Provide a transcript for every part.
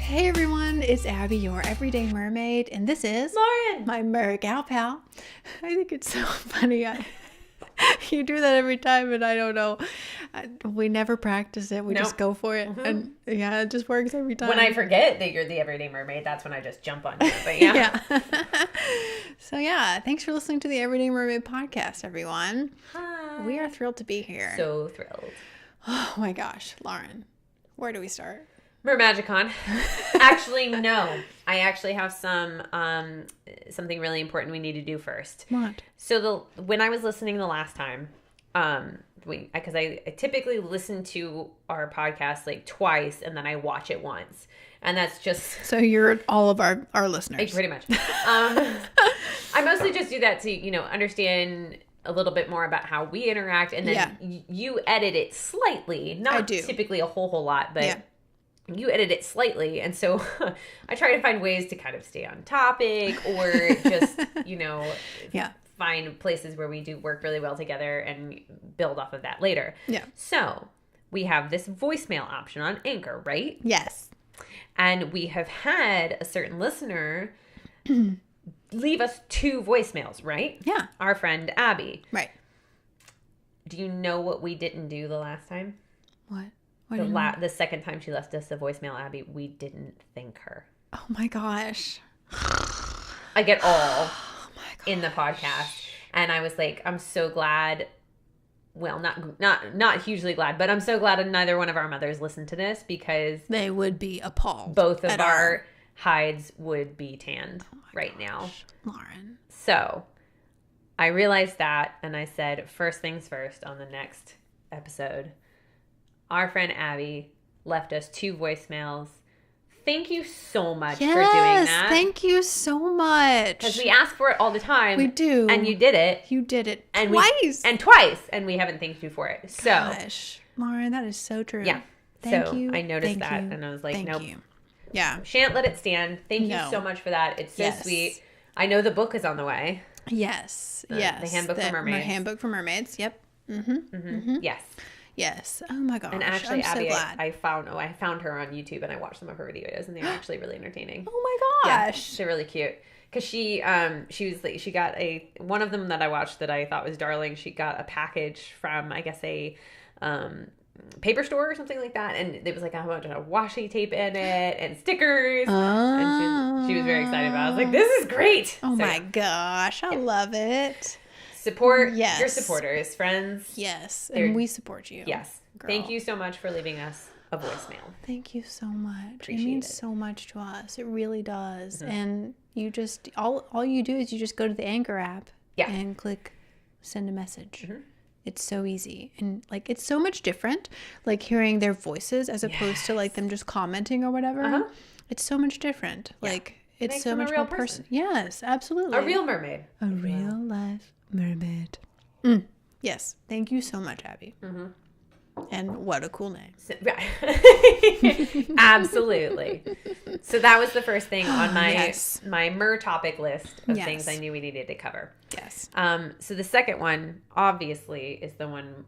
Hey everyone, it's Abby, your everyday mermaid, and this is Lauren, my mer gal pal. I think it's so funny. You do that every time, and I don't know. We never practice it. We just go for it, and yeah, it just works every time. when I forget that you're the everyday mermaid, that's when I just jump on you. But yeah. So yeah, thanks for listening to the Everyday Mermaid podcast, everyone. Hi. We are thrilled to be here. So thrilled. Oh my gosh, Lauren, where do we start? Mermagicon. Actually, no. I actually have something really important we need to do first. What? So when I was listening the last time, because I typically listen to our podcast like twice and then I watch it once, and that's just So you're all of our listeners. pretty much. I mostly just do that to understand a little bit more about how we interact, and then you edit it slightly, not typically a whole lot, but you edit it slightly, and so I try to find ways to kind of stay on topic, or just find places where we do work really well together and build off of that later. Yeah. So we have this voicemail option on Anchor, right? Yes. And we have had a certain listener leave us 2 voicemails, right? Yeah. Our friend Abbey. Right. Do you know what we didn't do the last time? What? The second time she left us a voicemail, Abby, we didn't thank her. Oh my gosh. I get all in the podcast, and I was like, I'm so glad. Well, not hugely glad, but I'm so glad neither one of our mothers listened to this, because they would be appalled. Both of our hides would be tanned now, Lauren. So I realized that, and I said, first things first, on the next episode, our friend Abby left us 2 voicemails. Thank you so much for doing that. Thank you so much. Because we ask for it all the time. We do. And you did it. You did it and twice. And we haven't thanked you for it. So, gosh, Lauren, that is so true. Yeah. Thank you. I noticed that, and I was like, nope. You. Yeah. Shan't let it stand. Thank you so much for that. It's so sweet. I know the book is on the way. Yes. The Handbook for Mermaids. Handbook for Mermaids. Yep. Yes. Yes. Oh my gosh. And actually, I'm Abby, so glad. I found her on YouTube, and I watched some of her videos, and they're actually really entertaining. Oh my gosh. Yeah, they're really cute. Because she got one of them that I watched that I thought was darling. She got a package from, I guess, a paper store or something like that, and it was like a bunch of washi tape in it and stickers. And she was very excited about it. I was like, this is great. Oh my gosh. I love it. Support your supporters, friends. Yes, and we support you. Yes. Girl. Thank you so much for leaving us a voicemail. Thank you so much. Appreciate it means so much to us. It really does. And you just all you do is you just go to the Anchor app and click send a message. It's so easy, and like it's so much different, like hearing their voices as opposed to like them just commenting or whatever. It's so much different. Like it's so much more person. Yes, absolutely. A real mermaid. A real life mermaid. Yes. Thank you so much, Abby. And what a cool name. Absolutely. So that was the first thing on my mer topic list of things I knew we needed to cover. Yes. So the second one, obviously, is the one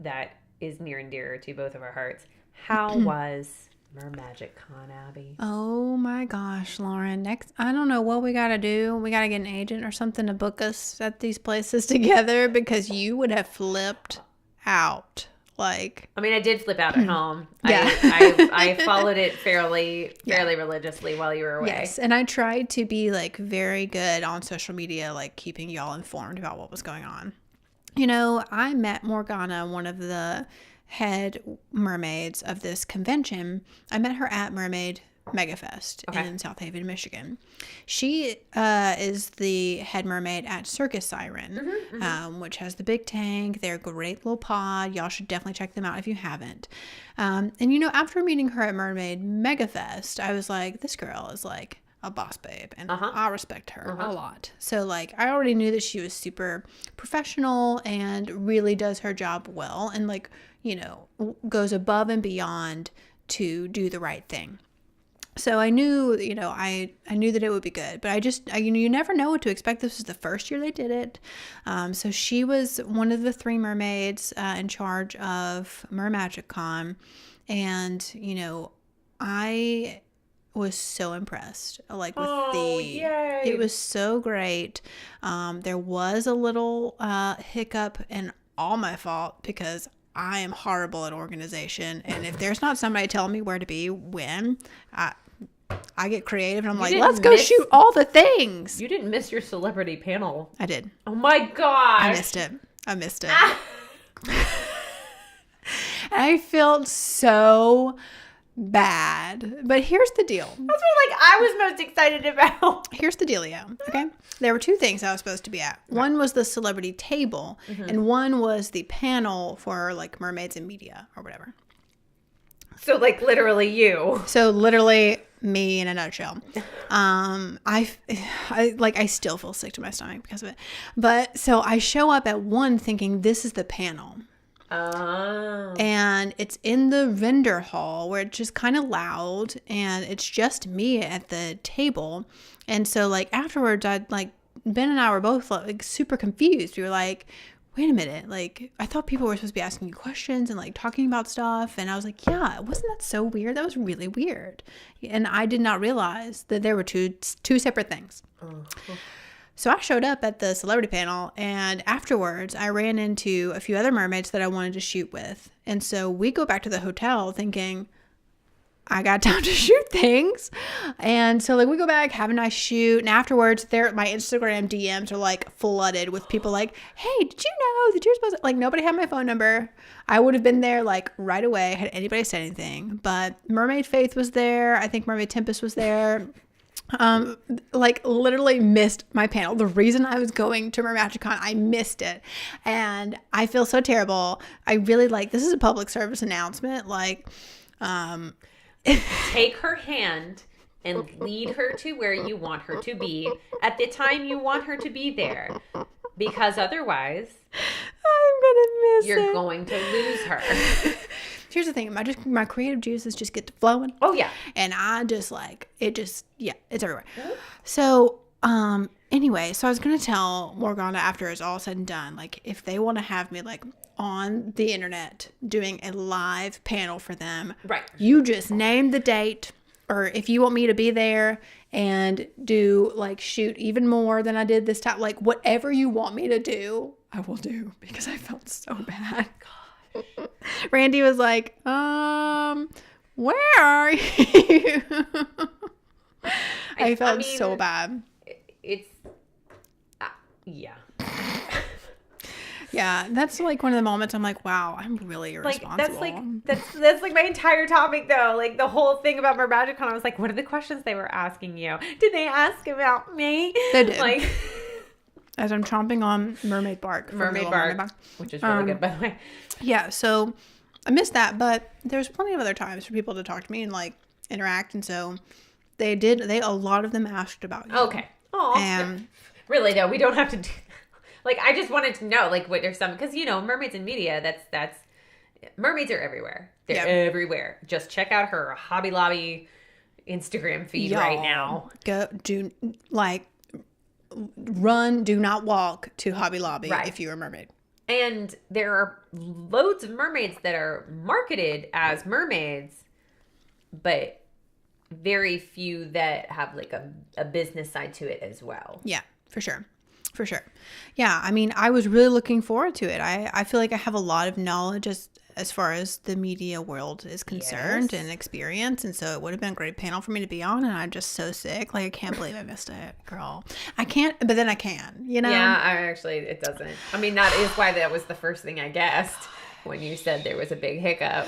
that is near and dear to both of our hearts. How was Mermagicon, Abby? Oh my gosh, Lauren. Next, I don't know what we got to do. We got to get an agent or something to book us at these places together, because you would have flipped out. Like, I mean, I did flip out at home. I followed it fairly religiously while you were away. Yes, and I tried to be like very good on social media, like keeping y'all informed about what was going on. You know, I met Morgana, one of the head mermaids of this convention. I met her at Mermaid Megafest in South Haven, Michigan. She is the head mermaid at Circus Siren, which has the big tank. They're a great little pod. Y'all should definitely check them out if you haven't. And you know, after meeting her at Mermaid Megafest, I was like, this girl is like a boss babe, and I respect her a lot. So like, I already knew that she was super professional and really does her job well, and like, you know, goes above and beyond to do the right thing. So I knew, you know, I knew that it would be good, but you never know what to expect. This was the first year they did it. So she was one of the 3 mermaids in charge of Mermagicon. And, you know, I was so impressed, like with yay. It was so great. There was a little hiccup, and all my fault because I am horrible at organization, and if there's not somebody telling me where to be when, I get creative, and I'm like, let's go shoot all the things. You didn't miss your celebrity panel. I did. Oh my gosh. I missed it. I felt so bad. But here's the deal. That's what I was most excited about. Here's the dealio. Okay. There were two things I was supposed to be at. One was the celebrity table, and one was the panel for like mermaids and media or whatever. So like literally you. So literally me in a nutshell. I still feel sick to my stomach because of it. But so I show up at one thinking this is the panel. Oh. And it's in the vendor hall where it's just kind of loud, and it's just me at the table. And so like afterwards, Ben and I were both like super confused. We were like, wait a minute, like I thought people were supposed to be asking you questions and like talking about stuff. And I was like, yeah, wasn't that so weird? That was really weird. And I did not realize that there were two separate things. So I showed up at the celebrity panel, and afterwards I ran into a few other mermaids that I wanted to shoot with. And so we go back to the hotel thinking, I got time to shoot things. And so like we go back, have a nice shoot, and afterwards my Instagram DMs are like flooded with people like, hey, did you know that you're supposed to, like, nobody had my phone number. I would have been there like right away had anybody said anything. But Mermaid Faith was there. I think Mermaid Tempest was there. Like literally missed my panel. The reason I was going to Mermagicon, I missed it. And I feel so terrible. I really this is a public service announcement. Like, take her hand and lead her to where you want her to be at the time you want her to be there. Because otherwise, you're going to lose her. Here's the thing, my creative juices just get to flowing. Oh yeah. And I just it's everywhere. So anyway, so I was gonna tell Morgana after it's all said and done, like if they want to have me like on the internet doing a live panel for them, right? You just name the date, or if you want me to be there and do like shoot even more than I did this time, like whatever you want me to do, I will do, because I felt so bad. Randy was like, where are you? I felt so bad. It's, yeah. Yeah, that's like one of the moments I'm like, wow, I'm really irresponsible. That's like my entire topic though. Like the whole thing about Mermagicon, I was like, what are the questions they were asking you? Did they ask about me? They did. Like, as I'm chomping on mermaid bark. Mermaid bark, which is really good, by the way. Yeah, so I missed that, but there's plenty of other times for people to talk to me and like interact, and so a lot of them asked about you. Okay. Oh. And really though, we don't have to do that. Like I just wanted to know like what there's some, because mermaids in media, that's mermaids are everywhere. They're everywhere. Just check out her Hobby Lobby Instagram feed right now. Run, do not walk to Hobby Lobby if you're a mermaid. And there are loads of mermaids that are marketed as mermaids, but very few that have like a business side to it as well. Yeah, for sure. For sure. Yeah, I mean, I was really looking forward to it. I feel like I have a lot of knowledge as far as the media world is concerned and experience. And so it would have been a great panel for me to be on. And I'm just so sick. Like, I can't believe I missed it, girl. I can't, but then I can, you know? Yeah, it doesn't. I mean, that is why that was the first thing I guessed when you said there was a big hiccup.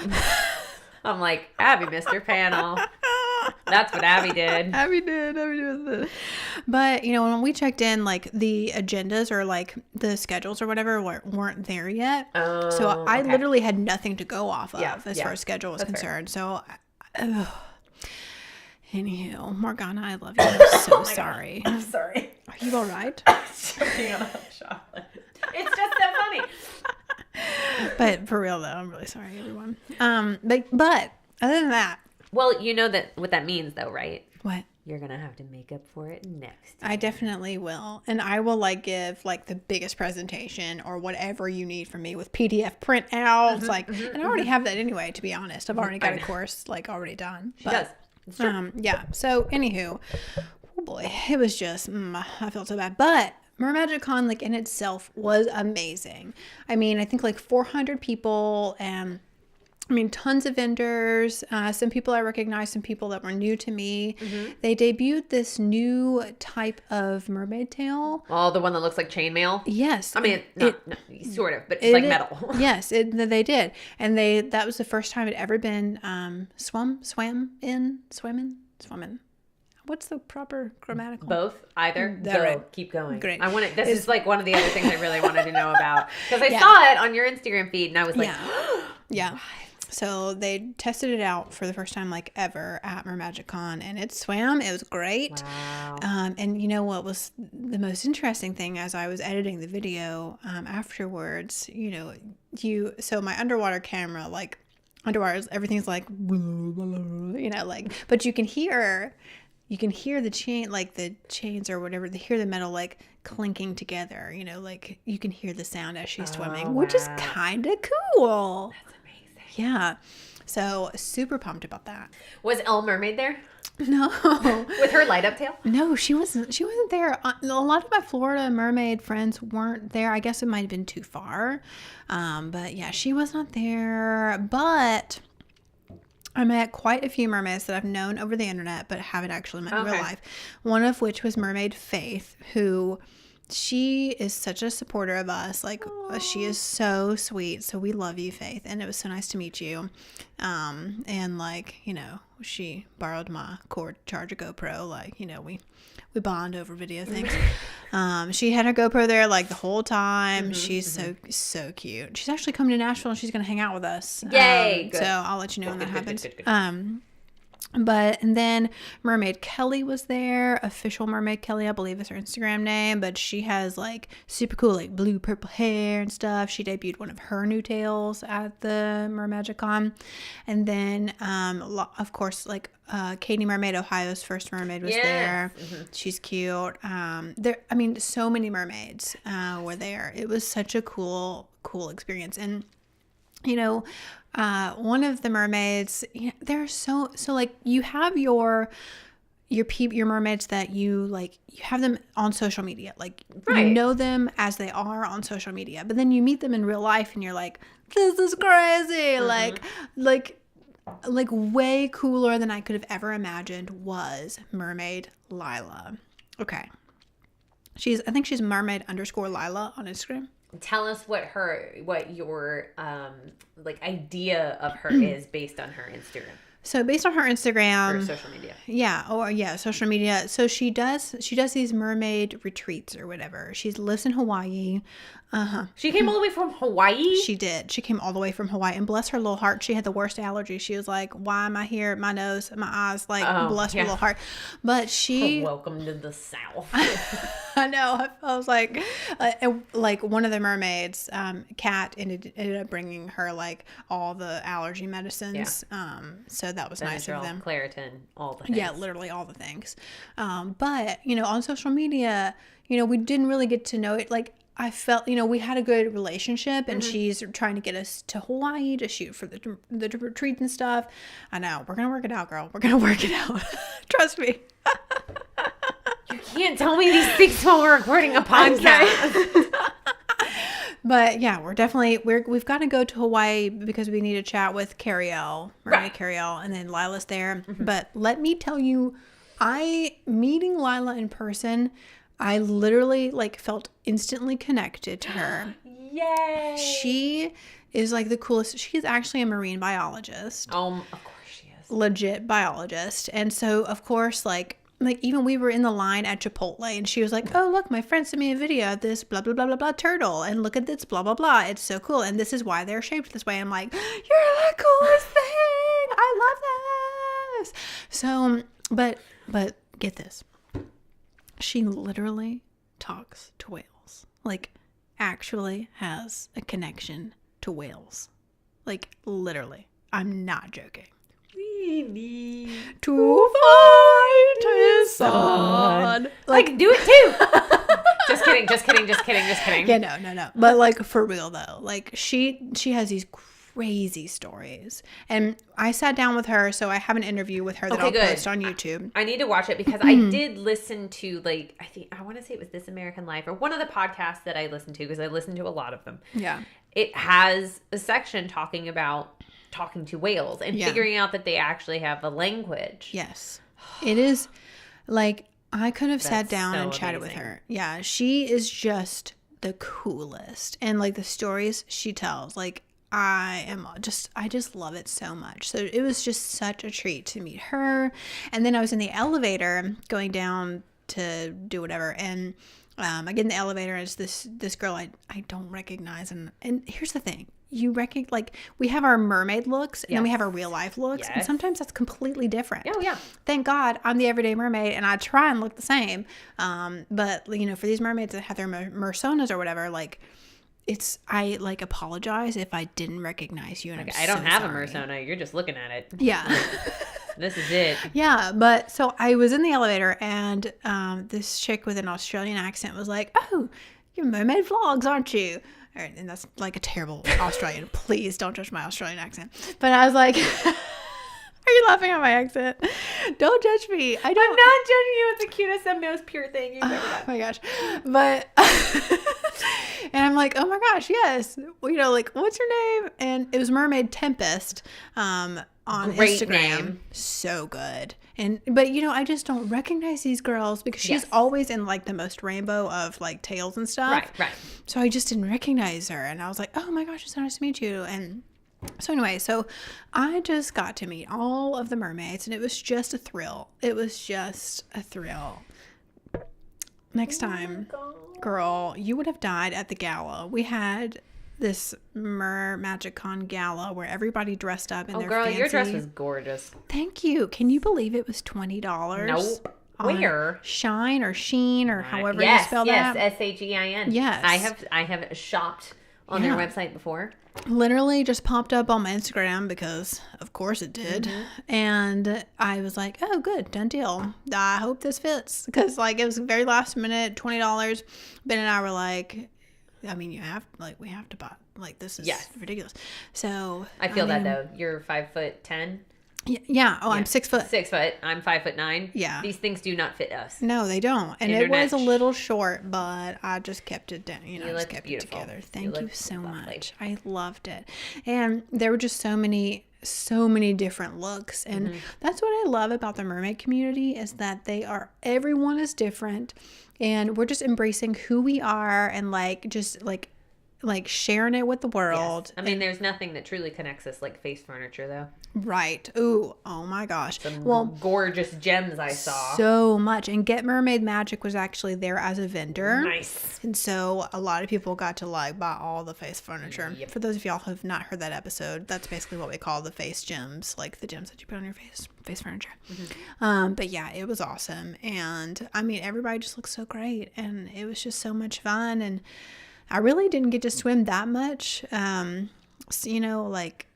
I'm like, Abbey missed her panel. That's what Abbey did. Abbey did. But, when we checked in, like, the agendas or, like, the schedules or whatever weren't there yet. Oh, so I literally had nothing to go off of as far as schedule was concerned. Fair. So, anywho, Morgana, I love you. I'm so sorry. I'm sorry. Are you all right? Choking on a hot chocolate. It's just so funny. But for real, though, I'm really sorry, everyone. But other than that. Well, you know what that means, though, right? What? You're going to have to make up for it next year. I definitely will. And I will, like, give, like, the biggest presentation or whatever you need from me with PDF printouts. And I already have that anyway, to be honest. I've already got a course, like, already done. She does. Yeah. So anywho, oh boy, it was just, I felt so bad. But MerMagicCon, like, in itself was amazing. I mean, I think like 400 people, and I mean, tons of vendors, some people I recognized, some people that were new to me. Mm-hmm. They debuted this new type of mermaid tail. Oh, the one that looks like chainmail? Yes. I mean, sort of, but it's like metal. Yes, they did. And that was the first time it ever been swum in. What's the proper grammatical? Both, either. Go, right. Keep going. Great. This is like one of the other things I really wanted to know about, because I saw it on your Instagram feed, and I was like, yeah. So they tested it out for the first time, like, ever at MerMagicCon, and it swam. It was great. Wow. And you know what was the most interesting thing, as I was editing the video afterwards, so my underwater camera, like, underwater, everything's like, like, but you can hear the chain, like the chains or whatever, they hear the metal like clinking together, like you can hear the sound as she's swimming, which is kind of cool. That's amazing. Yeah. So super pumped about that. Was Mermaid there? No. With her light up tail? No, she wasn't there. A lot of my Florida mermaid friends weren't there. I guess it might have been too far. But yeah, she was not there. But I met quite a few mermaids that I've known over the internet, but haven't actually met in real life. One of which was Mermaid Faith, who, she is such a supporter of us. Like, she is so sweet. So we love you, Faith. And it was so nice to meet you. And like, she borrowed my cord to charge a GoPro. Like, we bond over video things. She had her GoPro there like the whole time. She's so cute. She's actually coming to Nashville, and she's going to hang out with us. Yay! Good. So I'll let you know when that happens. Good. And then Mermaid Kelly was there. Official Mermaid Kelly, I believe is her Instagram name. But she has like super cool, like blue purple hair and stuff. She debuted one of her new tails at the MerMagicCon. And then, of course, like Katie Mermaid, Ohio's first mermaid, was there. Mm-hmm. She's cute. So many mermaids were there. It was such a cool experience. And one of the mermaids, they're so like, you have your mermaids that you have them on social media, like you know them as they are on social media, but then you meet them in real life and you're like, this is crazy. Like way cooler than I could have ever imagined was Mermaid Lila. Okay. I think she's Mermaid_Lila on Instagram. Tell us what your idea of her is based on her Instagram. So based on her Instagram, or social media. Yeah, social media. So she does these mermaid retreats or whatever. She lives in Hawaii. She came all the way from Hawaii? She did. She came all the way from Hawaii, and bless her little heart, she had the worst allergy. She was like, why am I here? My nose, my eyes, bless her little heart. But welcome to the South. I know. I was like, one of the mermaids, Kat, ended up bringing her like all the allergy medicines. Yeah. So that was nice of them. Claritin, all the things. Yeah, literally all the things. But on social media, we didn't really get to know it. Like, I felt, we had a good relationship, and she's trying to get us to Hawaii to shoot for the retreat and stuff. I know. We're going to work it out, girl. We're going to work it out. Trust me. You can't tell me these things while we're recording a podcast. But yeah, we've got to go to Hawaii because we need to chat with Carrielle, Carrielle, and then Lila's there. Mm-hmm. But let me tell you, meeting Lila in person, I literally felt instantly connected to her. Yay! She is like the coolest. She's actually a marine biologist. Of course she is. Legit biologist. And so of course, even we were in the line at Chipotle, and she was like, oh, look, my friend sent me a video of this blah, blah, blah, blah, blah turtle, and look at this blah, blah, blah. It's so cool. And this is why they're shaped this way. I'm like, you're the coolest thing. I love this. So, but get this. She literally talks to whales. Actually has a connection to whales. Literally. I'm not joking. We need to find his son. Do it too. Just kidding. Yeah, no. But for real though, she has these crazy stories. And I sat down with her, so I have an interview with her that I'll post on YouTube. I need to watch it because I did listen to, like, I want to say it was This American Life or one of the podcasts that I listened to, because I listened to a lot of them. Yeah. It has a section talking to whales and figuring out that they actually have a language. Yes. It is, like, I could have sat down and chatted with her. Yeah. She is just the coolest. And, like, the stories she tells, like, I just love it so much. So it was just such a treat to meet her. And then I was in the elevator going down to do whatever. And I get in the elevator and it's this girl I don't recognize. And here's the thing. You recognize, like, we have our mermaid looks and then we have our real life looks. And sometimes that's completely different. Oh, yeah. Thank God I'm the everyday mermaid and I try and look the same. But, you know, for these mermaids that have their mersonas or whatever, like, I like apologize if I didn't recognize you. And I don't have a Mersona. You're just looking at it. Yeah. This is it. Yeah. But so I was in the elevator and this chick with an Australian accent was like, "Oh, you're Mermaid Vlogs, aren't you?" And that's like a terrible Australian. Please don't judge my Australian accent. But I was like, are you laughing at my accent? Don't judge me. I'm not judging you. It's the cutest and most pure thing you've ever done. Oh my gosh. But, and I'm like, oh my gosh, yes. Well, you know, like, what's your name? And it was Mermaid Tempest on Great Instagram. Name. So good. But, you know, I just don't recognize these girls because she's always in, like, the most rainbow of, like, tails and stuff. Right. So I just didn't recognize her. And I was like, oh my gosh, it's so nice to meet you. And so anyway, so I just got to meet all of the mermaids and it was just a thrill. It was just a thrill. Next time, girl, you would have died at the gala. We had this Magic Con gala where everybody dressed up in their fancy... your dress was gorgeous. Thank you. Can you believe it was $20? Nope. Where? Shine or Sheen or however you spell that. Yes, Shain. Yes. I have shopped on their website before. Literally just popped up on my Instagram because of course it did. And I was like, oh good, done deal. I hope this fits. Because like it was very last minute, $20. Ben and I were like, I mean, we have to buy, like, this is ridiculous. So I feel that though. You're 5'10". Yeah. Oh, I'm 6 foot. 6 foot. I'm 5'9". Yeah. These things do not fit us. No, they don't. And it was a little short, but I just kept it down. You know, I just kept it together. Thank you so much. I loved it. And there were just so many different looks. And that's what I love about the mermaid community is that everyone is different. And we're just embracing who we are and like just like sharing it with the world. Yes. I mean, there's nothing that truly connects us like face furniture, though. Right. Ooh. Oh my gosh. Some gorgeous gems I saw. So much. And Get Mermaid Magic was actually there as a vendor. Nice. And so a lot of people got to like buy all the face furniture. Yep. For those of y'all who have not heard that episode, that's basically what we call the face gems, like the gems that you put on your face furniture. But yeah, it was awesome. And I mean, everybody just looked so great. And it was just so much fun. And I really didn't get to swim that much. So, you know, like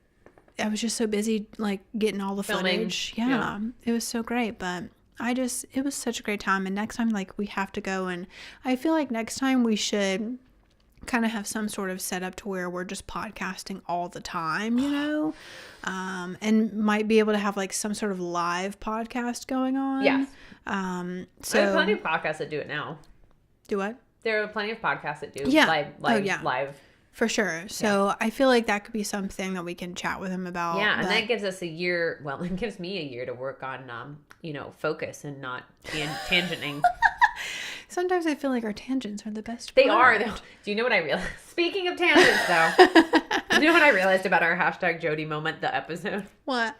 I was just so busy like getting all the footage. Yeah, it was so great. But it was such a great time. And next time, like we have to go. And I feel like next time we should kind of have some sort of setup to where we're just podcasting all the time, you know, and might be able to have like some sort of live podcast going on. Yeah. So there are plenty of podcasts that do it now. Do what? There are plenty of podcasts that do live. For sure. So I feel like that could be something that we can chat with him about. Yeah, and that gives us a year. Well, it gives me a year to work on, focus and not tangenting. Sometimes I feel like our tangents are the best. They are. Do you know what I realized? Speaking of tangents, though, do you know what I realized about our #Jody moment, the episode? What?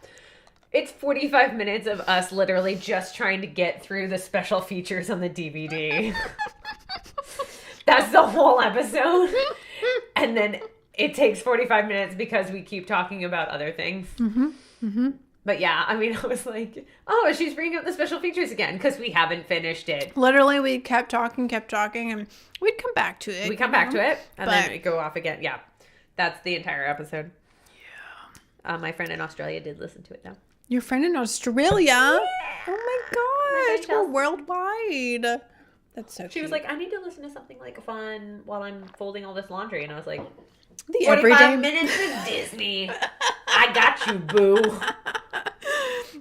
It's 45 minutes of us literally just trying to get through the special features on the DVD. That's the whole episode. And then it takes 45 minutes because we keep talking about other things. But yeah, I mean, I was like, oh, she's bringing up the special features again because we haven't finished it. Literally, we kept talking, and we'd come back to it. We come back to it, and then we go off again. Yeah, that's the entire episode. Yeah. My friend in Australia did listen to it, though. Your friend in Australia? Yeah. Oh my gosh, we're worldwide. That's so cute. She was like, I need to listen to something like fun while I'm folding all this laundry. And I was like, The 45 minutes of Disney. I got you, boo.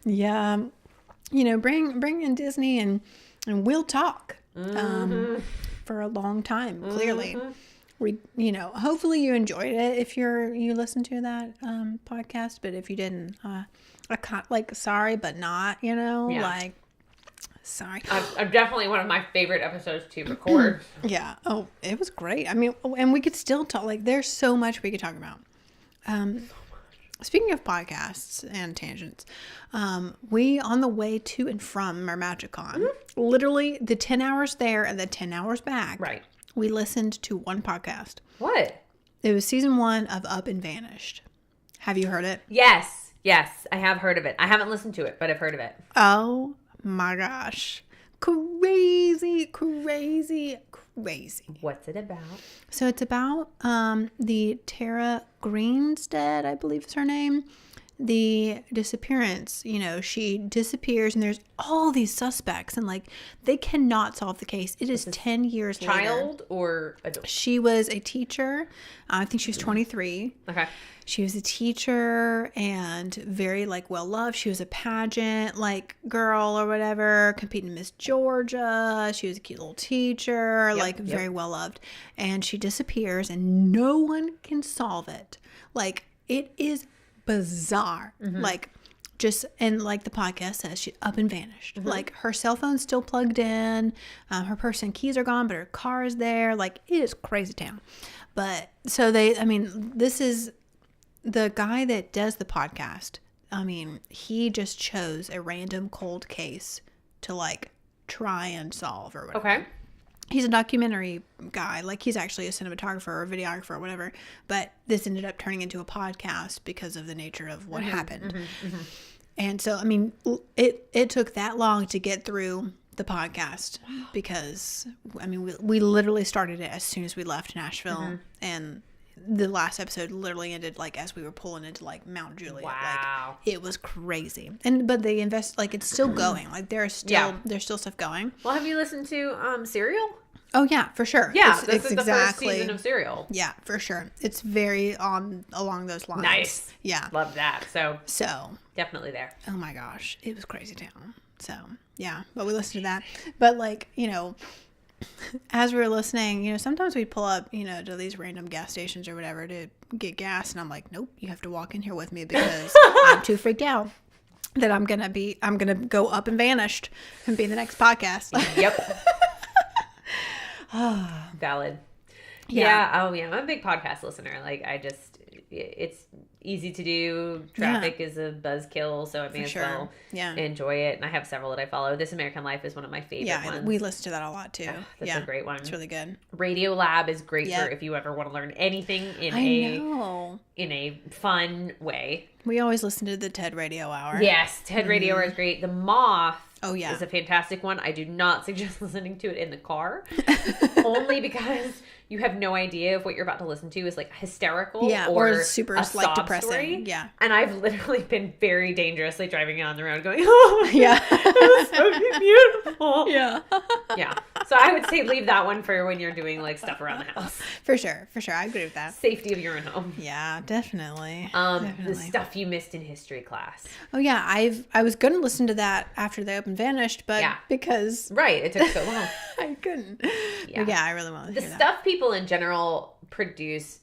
Yeah. You know, bring in Disney and we'll talk for a long time, clearly. We, you know, hopefully you enjoyed it if you listened to that podcast, but if you didn't, I can't, like, sorry, but not, you know, like, sorry. I'm definitely one of my favorite episodes to record. Yeah. Oh, it was great. I mean, and we could still talk, like, there's so much we could talk about. Speaking of podcasts and tangents, we, on the way to and from MerMagicCon, literally the 10 hours there and the 10 hours back, right, we listened to one podcast. What? It was season 1 of Up and Vanished. Have you heard it? Yes, I have heard of it. I haven't listened to it, but I've heard of it. Oh my gosh. Crazy. What's it about? So it's about the Tara Greenstead, I believe is her name. The disappearance, you know, she disappears and there's all these suspects and, like, they cannot solve the case. It is 10 years later. Child or adult? She was a teacher. I think she was 23. Okay. She was a teacher and very, like, well loved. She was a pageant, like, girl or whatever, competing in Miss Georgia. She was a cute little teacher, very well loved. And she disappears and no one can solve it. Like, it is bizarre. Like, just, and like the podcast says, she up and vanished. Like, her cell phone's still plugged in, her purse and keys are gone, but her car is there. Like, it is crazy town. But so this is the guy that does the podcast. I mean, he just chose a random cold case to, like, try and solve or whatever. Okay. He's a documentary guy. Like, he's actually a cinematographer or a videographer or whatever. But this ended up turning into a podcast because of the nature of what happened. And so, I mean, it took that long to get through the podcast because, I mean, we literally started it as soon as we left Nashville. And the last episode literally ended, like, as we were pulling into, like, Mount Juliet. Wow. Like, it was crazy. But they invest, like, it's still going. Like, there's still stuff going. Well, have you listened to Serial? Oh yeah, for sure. Yeah, it's the first season of Serial. Yeah, for sure. It's very along those lines. Nice. Yeah. Love that. So definitely there. Oh my gosh, it was crazy town. So yeah, but we listened to that. But, like, you know, as we were listening, you know, sometimes we'd pull up, you know, to these random gas stations or whatever to get gas, and I'm like, nope, you have to walk in here with me because I'm too freaked out that I'm gonna go up and vanished and be the next podcast. Yep. Valid. Yeah. Oh yeah. I'm a big podcast listener. Like, it's easy to do. Traffic is a buzzkill, so I may as well enjoy it. And I have several that I follow. This American Life is one of my favorite ones. We listen to that a lot too. That's a great one. It's really good. Radio Lab is great for if you ever want to learn anything in a fun way. We always listen to the TED Radio Hour. Yes, TED Radio Hour is great. The Moth is a fantastic one. I do not suggest listening to it in the car. Only because you have no idea if what you're about to listen to is, like, hysterical or super, a like, sob depressing. Story. Yeah. And I've literally been very dangerously driving on the road going, oh, yeah. it was so beautiful. Yeah. Yeah. So I would say leave that one for when you're doing, like, stuff around the house. For sure. I agree with that. Safety of your own home. Yeah, definitely. The stuff you missed in history class. Oh yeah, I was going to listen to that after they up and vanished, but because it took so long. I couldn't. Yeah. But yeah, I really want to hear that. The stuff people in general produce,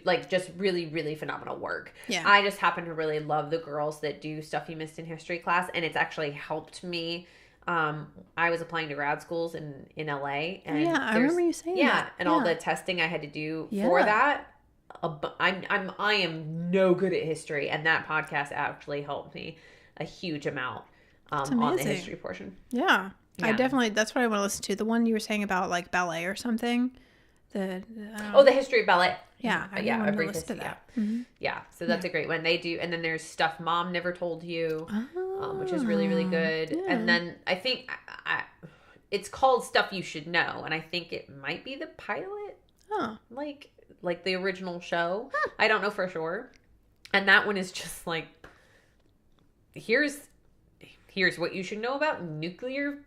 like, just really, really phenomenal work. Yeah. I just happen to really love the girls that do stuff you missed in history class, and it's actually helped me. I was applying to grad schools in LA, and I remember you saying that. And all the testing I had to do for that. I am no good at history, and that podcast actually helped me a huge amount on the history portion. Yeah. I definitely, that's what I want to listen to. The one you were saying about, like, ballet or something. The history of ballet. Yeah. A brief history. Yeah. Mm-hmm. Yeah. So that's a great one. They do. And then there's Stuff Mom Never Told You, which is really, really good. Yeah. And then I think it's called Stuff You Should Know. And I think it might be the pilot. Oh. Like the original show. I don't know for sure. And that one is just like, here's what you should know about nuclear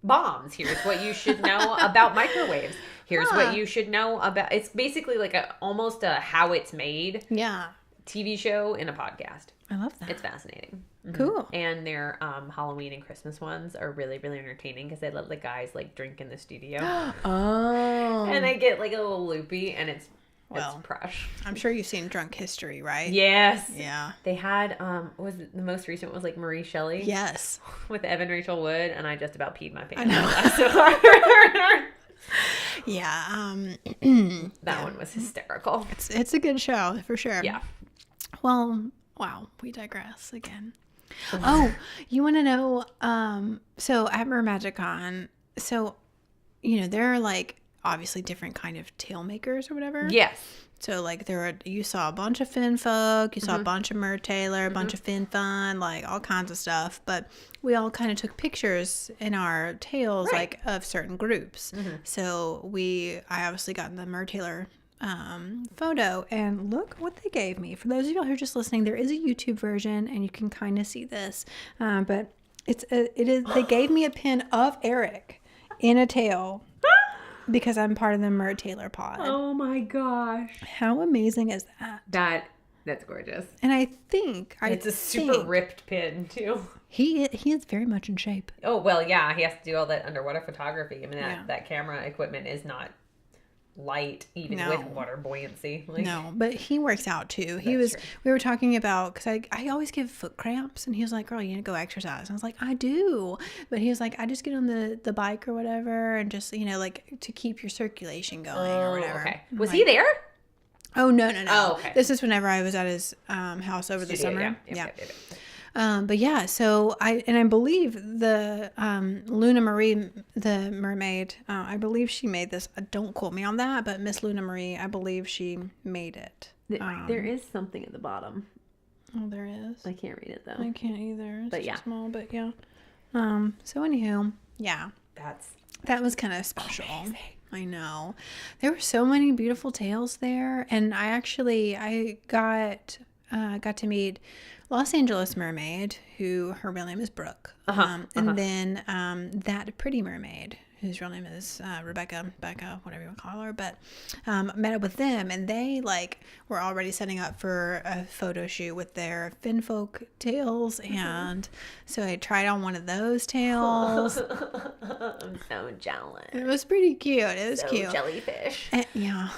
bombs. Here's what you should know about microwaves. Here's what you should know about. It's basically like almost a how it's made TV show in a podcast. I love that. It's fascinating. Cool. And their Halloween and Christmas ones are really, really entertaining because they let the guys like drink in the studio. And they get like a little loopy, and it's fresh. I'm sure you've seen Drunk History, right? Yes. Yeah. They had the most recent was like Marie Shelley. Yes. With Evan Rachel Wood, and I just about peed my pants. I know. So hard. Yeah. That one was hysterical. It's a good show for sure. Yeah. Well, wow, we digress again. Oh, you want to know? So at MerMagicCon, there are like obviously different kind of tail makers or whatever. Yes. So like you saw a bunch of fin folk, you saw a bunch of Mer Taylor, a bunch of fin fun, like all kinds of stuff. But we all kind of took pictures in our tails, like of certain groups. So I obviously got in the Mer Taylor photo, and look what they gave me. For those of y'all who are just listening, there is a YouTube version, and you can kind of see this. But they gave me a pin of Eric in a tail. Because I'm part of the Mer Taylor pod. Oh my gosh. How amazing is that? That's gorgeous. And I think it's a super ripped pin too. He is very much in shape. Oh well, yeah. He has to do all that underwater photography. I mean, that camera equipment is not light, even with water buoyancy. No, but he works out too. We were talking about, because I always give foot cramps, and he was like, girl, you need to go exercise. And I was like, I do. But he was like, I just get on the bike or whatever, and just, like to keep your circulation going or whatever. Okay. Was he there? Oh, no. Oh, okay. This is whenever I was at his house over the summer. Yeah. But yeah, so I believe the Luna Marie, the mermaid, I believe she made this. Don't quote me on that, but Miss Luna Marie, I believe she made it. There is something at the bottom. Oh, there is. I can't read it though. I can't either. It's too small, but yeah. So anywho, yeah, that was kind of special. Amazing. I know. There were so many beautiful tails there, and I got to meet Los Angeles Mermaid, who her real name is Brooke, and then that pretty mermaid, whose real name is Becca, whatever you want to call her. But met up with them, and they were already setting up for a photo shoot with their finfolk tails, and so I tried on one of those tails. I'm so jealous. It was pretty cute. It was cute. Jellyfish. And, yeah,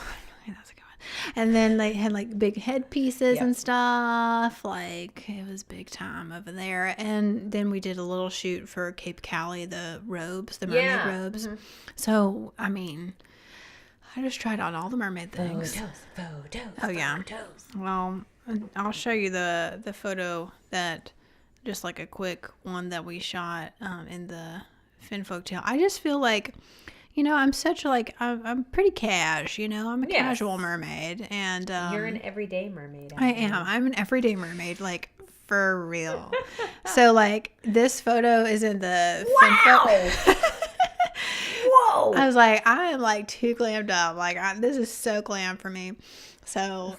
that's a good one. And then they had big headpieces and stuff. It was big time over there. And then we did a little shoot for Cape Cali, the robes, the mermaid robes. So, I mean, I just tried on all the mermaid things. Photos. Oh, yeah. Well, I'll show you the photo that, just like a quick one that we shot in the Finfolk tail. I just feel like, I'm such I'm pretty cash, I'm a casual mermaid, and you're an everyday mermaid. I am. I'm an everyday mermaid, for real. So this photo is in the Finfolk. Whoa! I was like, I am too glammed up. This is so glam for me. So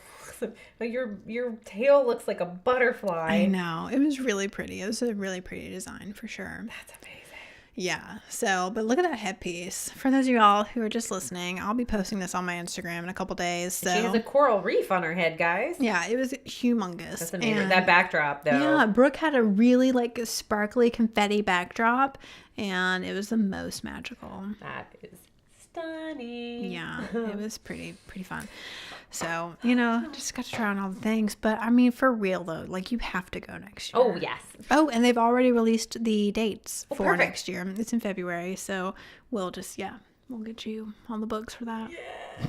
your tail looks like a butterfly. I know. It was really pretty. It was a really pretty design for sure. That's amazing. Yeah. So, but look at that headpiece. For those of y'all who are just listening, I'll be posting this on my Instagram in a couple days. So. She has a coral reef on her head, guys. Yeah, it was humongous. That's amazing. That backdrop, though. Yeah, Brooke had a really sparkly confetti backdrop, and it was the most magical. That is stunning. Yeah, it was pretty fun. So, just got to try on all the things. But, I mean, for real, though, you have to go next year. Oh, yes. Oh, and they've already released the dates for perfect. next year. It's in February, so we'll get you on the books for that. Yeah.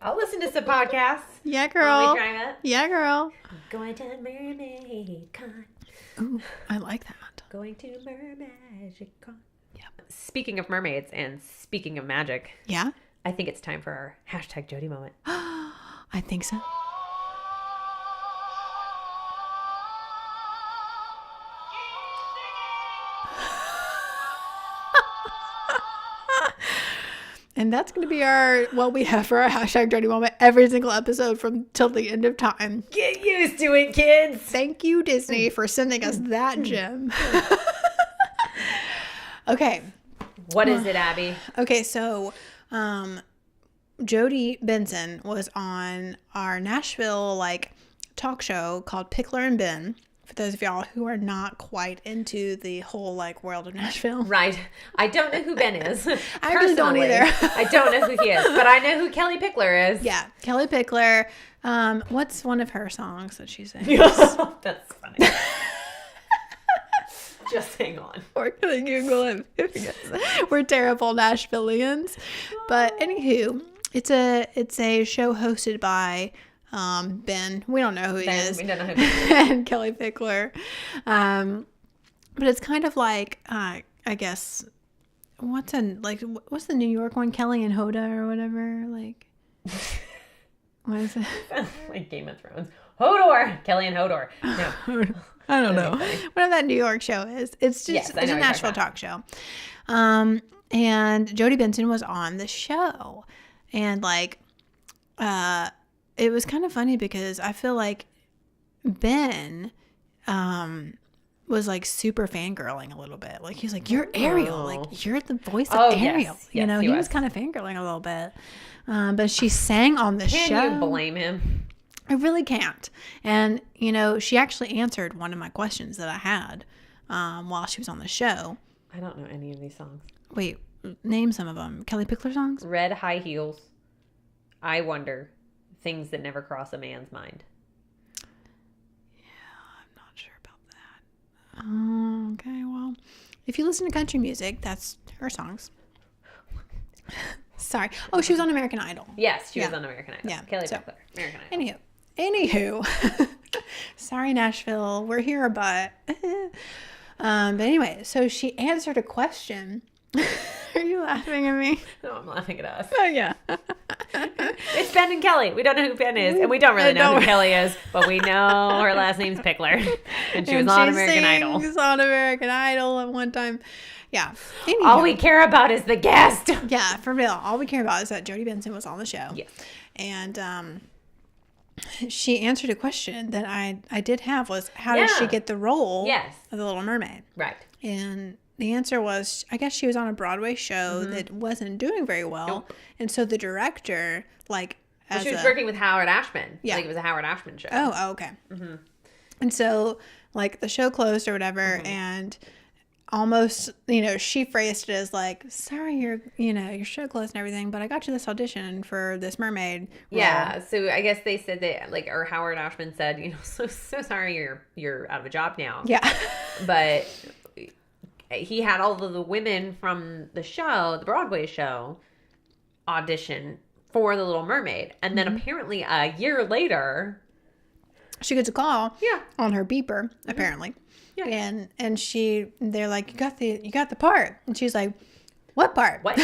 I'll listen to some podcasts. Yeah, girl. Will we try that? Yeah, girl. Going to MermaidCon. Ooh, I like that. Going to MerMagicCon. Yep. Speaking of mermaids and speaking of magic. Yeah? I think it's time for our hashtag Jody moment. I think so. And that's going to be what we have for our hashtag Dirty Moment every single episode from till the end of time. Get used to it, kids. Thank you, Disney, for sending us that gem. Okay. What is it, Abby? Okay, so Jody Benson was on our Nashville like talk show called Pickler and Ben. For those of y'all who are not quite into the whole like world of Nashville. Right. I don't know who Ben is. I really don't either. I don't know who he is, but I know who Kelly Pickler is. Yeah, Kelly Pickler. What's one of her songs that she sings? That's funny. Just hang on. We're going to Google it. We're terrible Nashvillians. But anywho, it's a show hosted by Ben. We don't know who he is. We don't know who he is. And Kelly Pickler. But it's kind of like, I guess, what's the New York one? Kelly and Hoda or whatever? Like, what is it? Like Game of Thrones. Hodor! Kelly and Hodor. No. I don't know. Whatever that New York show is. It's just it's a Nashville talk show. And Jody Benson was on the show. And like it was kind of funny because I feel like Ben was like super fangirling a little bit. Like he's like, "You're Ariel. Like you're the voice of Ariel." Yes. You know, he was kind of fangirling a little bit. But she sang on the show. Can you blame him? I really can't. And, you know, she actually answered one of my questions that I had while she was on the show. I don't know any of these songs. Wait, name some of them. Kelly Pickler songs? Red High Heels. I Wonder. Things That Never Cross a Man's Mind. Yeah, I'm not sure about that. Okay, well, if you listen to country music, that's her songs. Sorry. Oh, she was on American Idol. Yes, she was on American Idol. Yeah. Kelly Pickler, American Idol. Anywho. Sorry, Nashville. We're here, but anyway, so she answered a question. Are you laughing at me? No, I'm laughing at us. Oh, yeah. It's Ben and Kelly. We don't know who Ben is, and we don't really know who Kelly is, but we know her last name's Pickler, and she was on American Idol. She was on American Idol at one time. Yeah. Anywho. All we care about is the guest. Yeah, for real. All we care about is that Jody Benson was on the show. Yes. And she answered a question that I did have was, how did she get the role of the Little Mermaid? Right. And the answer was, I guess she was on a Broadway show that wasn't doing very well. Nope. And so the director, like... she was working with Howard Ashman. Yeah. Like, it was a Howard Ashman show. Oh, okay. Mm-hmm. And so, like, the show closed or whatever, and... almost, you know, she phrased it as like, sorry, your show closed and everything, but I got you this audition for this mermaid role. Yeah, so I guess they said that, like, or Howard Ashman said, you know, so sorry you're out of a job now. Yeah. But he had all of the women from the show, the Broadway show, audition for The Little Mermaid. And then apparently a year later... she gets a call on her beeper, apparently. Yeah. And they're like, you got the part. And she's like, what part? What?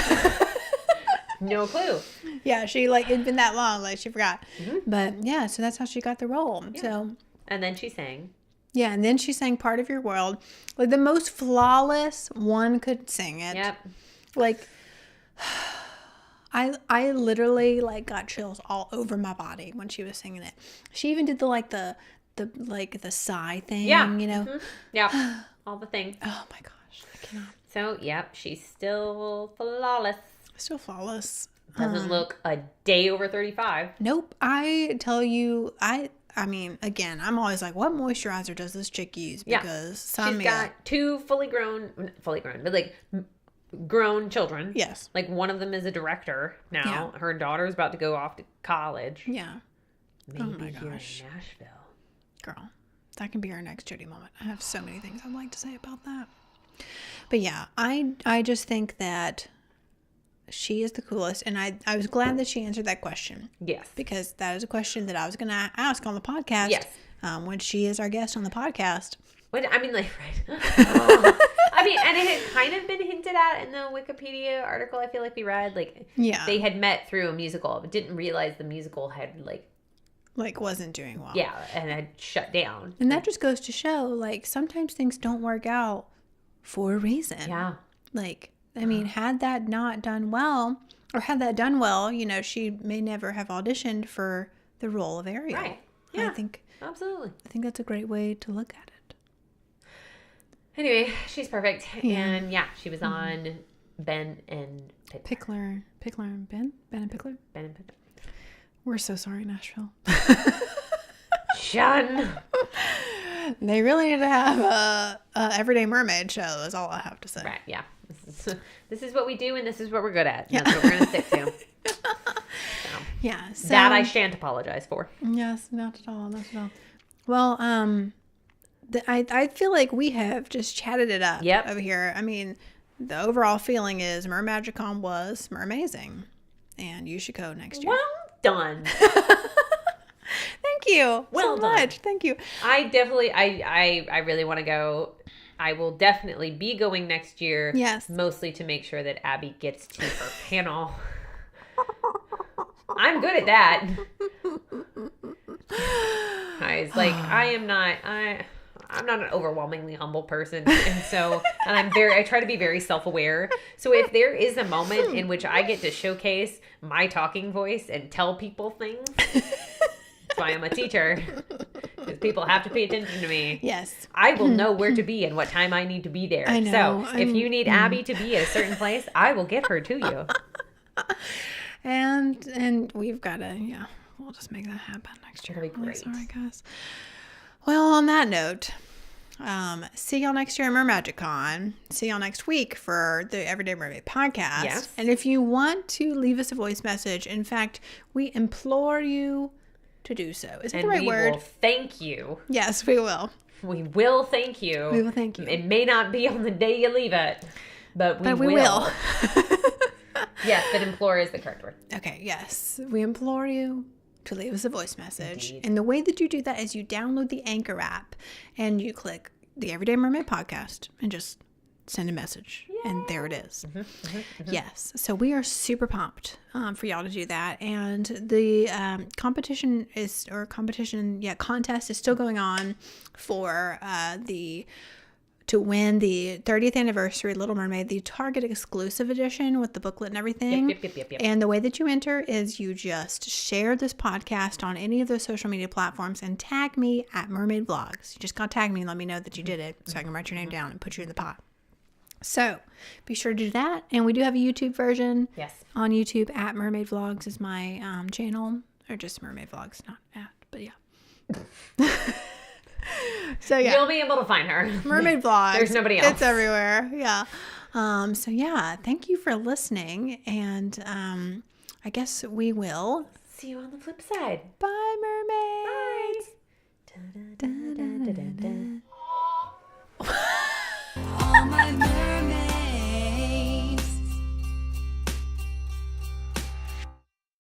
No clue. Yeah, she like, it'd been that long, like she forgot. Mm-hmm. But yeah, so that's how she got the role. Yeah. So. And then she sang. Yeah, and then she sang Part of Your World. Like the most flawless one could sing it. Yep. Like, I literally like got chills all over my body when she was singing it. She even did the sigh thing, you know? Mm-hmm. Yeah. All the things. Oh my gosh. I cannot. So, yep, she's still flawless. Still flawless. Doesn't look a day over 35. Nope. I tell you, I mean, again, I'm always like, what moisturizer does this chick use? Because she's got two fully grown, but like grown children. Yes. Like one of them is a director now. Yeah. Her daughter's about to go off to college. Yeah. Maybe here in Nashville. Girl, that can be our next Jody moment. I have so many things I'd like to say about that. But yeah, I just think that she is the coolest. And I was glad that she answered that question. Yes. Because that is a question that I was going to ask on the podcast. Yes. When she is our guest on the podcast. I mean, like, right. I mean, and it had kind of been hinted at in the Wikipedia article I feel like we read. Like, they had met through a musical, but didn't realize the musical had, like wasn't doing well. Yeah, and had shut down. And that just goes to show, like, sometimes things don't work out for a reason. Yeah. Like, I mean, had that not done well, or had that done well, you know, she may never have auditioned for the role of Ariel. Right. Yeah. Absolutely. I think that's a great way to look at it. Anyway, she's perfect. Yeah. And yeah, she was on Ben and Pickler and Ben and Pickler. Ben and Pickler. We're so sorry, Nashville. Shun. They really need to have a Everyday Mermaid show. Is all I have to say. Right? Yeah. This is what we do, and this is what we're good at. Yeah. That's what we're gonna stick to. Yeah. So, that I shan't apologize for. Yes, not at all. Not at all. Well, I feel like we have just chatted it up over here. I mean, the overall feeling is Mermagicon was amazing, and you should go next year. Well done. Thank you so much. Thank you. I definitely, I really want to go. I will definitely be going next year. Yes. Mostly to make sure that Abbey gets to her panel. I'm good at that. Guys, like I'm not an overwhelmingly humble person, and I try to be very self-aware. So if there is a moment in which I get to showcase my talking voice and tell people things, that's why I'm a teacher. Because people have to pay attention to me. Yes. I will know where to be and what time I need to be there. I know. So if you need Abbey to be at a certain place, I will get her to you. And we've got to, we'll just make that happen next year. That'll be great. Sorry, guys. Well, on that note, see y'all next year at Mermagicon. See y'all next week for the Everyday Mermaid podcast. Yes. And if you want to leave us a voice message, in fact, we implore you to do so. Is that the right word? We will thank you. Yes, we will. We will thank you. We will thank you. It may not be on the day you leave it, but we will. Yes, but implore is the correct word. Okay, yes. We implore you to leave us a voice message. Indeed. And the way that you do that is you download the Anchor app and you click the Everyday Mermaid podcast and just send a message. Yay. And there it is. Yes. So we are super pumped for y'all to do that. And the contest is still going on for to win the 30th anniversary Little Mermaid, the Target exclusive edition with the booklet and everything. Yep. And the way that you enter is you just share this podcast on any of those social media platforms and tag me at Mermaid Vlogs. You just gotta tag me and let me know that you did it so I can write your name down and put you in the pot. So be sure to do that. And we do have a YouTube version. Yes. On YouTube at Mermaid Vlogs is my channel, or just Mermaid Vlogs, not at, but yeah. So yeah, you'll be able to find her. Mermaid Vlogs. There's nobody else. It's everywhere. Yeah. So yeah, thank you for listening, and I guess we will see you on the flip side. Bye, mermaids. Bye.